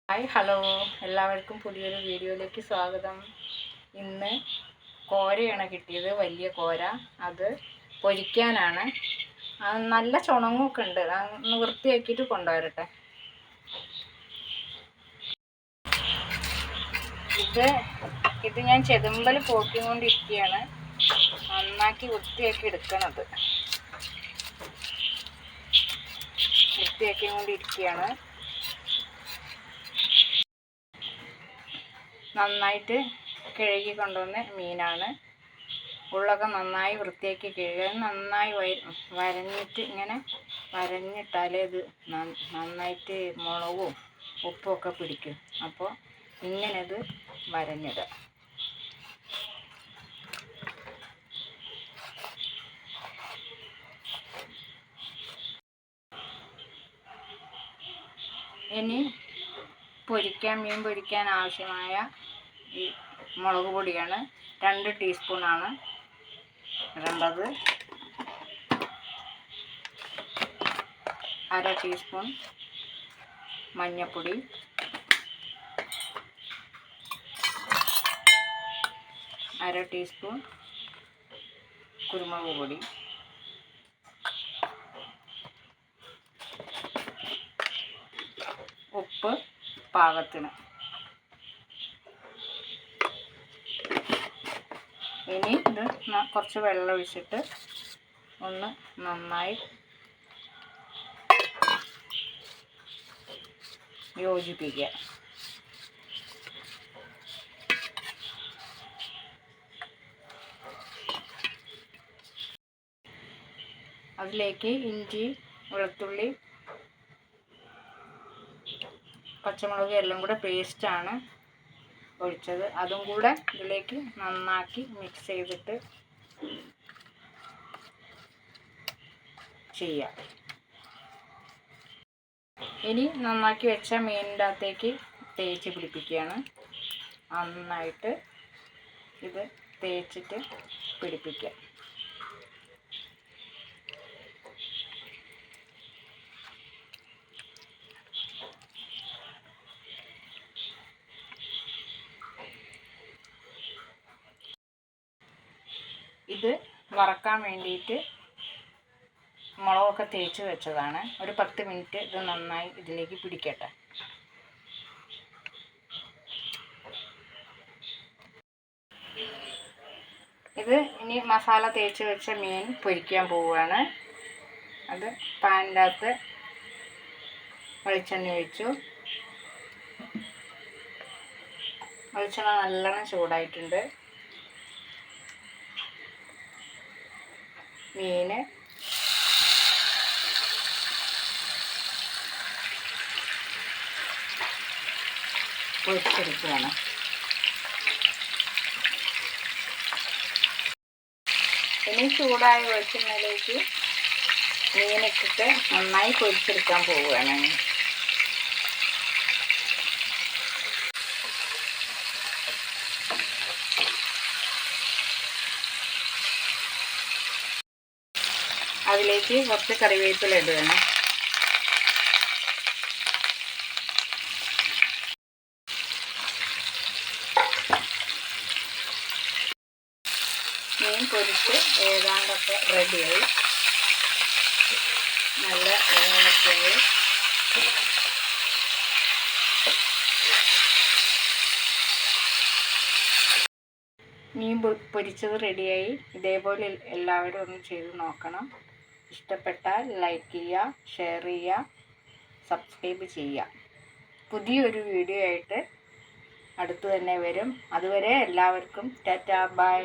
Hi hello, എല്ലാവർക്കും പുതിയൊരു വീഡിയോയിലേക്ക് സ്വാഗതം. ഇന്ന് കോരയാണ് കിട്ടിയത്, വലിയ കോര. അത് പൊരിക്കാനാണ്. നല്ല ചുണങ്ങൊക്കെ ഉണ്ട്. ഒന്ന് വൃത്തിയാക്കിയിട്ട് കൊണ്ടുവരട്ടെ. ഇത് ഞാൻ ചെതുമ്പൽ പോക്കിക്കൊണ്ടിരിക്കുകയാണ്. നന്നാക്കി വൃത്തിയാക്കി എടുക്കണത്. വൃത്തിയാക്കിക്കൊണ്ടിരിക്കുകയാണ്. നന്നായിട്ട് കഴുകി കൊണ്ടുവന്ന മീനാണ്. ഉള്ളൊക്കെ നന്നായി വൃത്തിയാക്കി കഴുകാൻ നന്നായി വരഞ്ഞിട്ട് ഇങ്ങനെ വരഞ്ഞിട്ടാലേ ഇത് നന്നായിട്ട് മുളകും ഉപ്പുമൊക്കെ പിടിക്കും. അപ്പോൾ ഇങ്ങനെ ഇത് വരഞ്ഞിടുക. ഇനി മീൻ പൊരിക്കാൻ ആവശ്യമായ ഈ മുളക് പൊടിയാണ്. 2 ടീസ്പൂണാണ് ഇടേണ്ടത്. 1/2 ടീസ്പൂൺ മഞ്ഞൾപ്പൊടി, 1/2 ടീസ്പൂൺ കുരുമുളക് പൊടി, ഉപ്പ് പാകത്തിന്. ഇനി ഇത് കുറച്ച് വെള്ളം ഒഴിച്ചിട്ട് ഒന്ന് നന്നായി യോജിപ്പിക്കുക. അതിലേക്ക് ഇഞ്ചി, വെളുത്തുള്ളി, പച്ചമുളക് എല്ലാം കൂടെ പേസ്റ്റാണ് ഒഴിച്ചത്. അതും കൂടെ ഇതിലേക്ക് നന്നാക്കി മിക്സ് ചെയ്തിട്ട് ചെയ്യാം. ഇനി നന്നാക്കി വെച്ച മീനിൻ്റെ അകത്തേക്ക് തേച്ച് പിടിപ്പിക്കുകയാണ്. നന്നായിട്ട് ഇത് തേച്ചിട്ട് പിടിപ്പിക്കുക. ഇത് വറക്കാൻ വേണ്ടിയിട്ട് മുളകൊക്കെ തേച്ച് വെച്ചതാണ്. ഒരു 10 മിനിറ്റ് ഇത് നന്നായി ഇതിലേക്ക് പിടിക്കട്ടെ. ഇത് ഇനി മസാല തേച്ച് വെച്ച മീൻ പൊരിക്കാൻ പോവുകയാണ്. അത് പാനിൻ്റെ അകത്ത് വെളിച്ചെണ്ണ ഒഴിച്ചു. വെളിച്ചെണ്ണ നല്ലോണം ചൂടായിട്ടുണ്ട്. മീന് പൊരിച്ചെടുക്കുകയാണ്. ഇനി ചൂടായ വെളിച്ചെണ്ണയിലേക്ക് മീനിട്ടിട്ട് നന്നായി പൊരിച്ചെടുക്കാൻ പോവുകയാണ്. അതിലേക്ക് കുറച്ച് കറിവേപ്പില ഇടുകയാണ്. മീൻ പൊരിച്ച് ഏതാണ്ടൊക്കെ റെഡിയായി. നല്ല ഏലക്കയായി. മീൻ പൊരിച്ചത് റെഡിയായി. ഇതേപോലെ എല്ലാവരും ഒന്ന് ചെയ്ത് നോക്കണം. ഇഷ്ടപ്പെട്ടാൽ ലൈക്ക് ചെയ്യുക, ഷെയർ ചെയ്യുക, സബ്സ്ക്രൈബ് ചെയ്യുക. പുതിയൊരു വീഡിയോ ആയിട്ട് അടുത്ത് തന്നെ വരും. അതുവരെ എല്ലാവർക്കും ടാറ്റാ, ബൈ.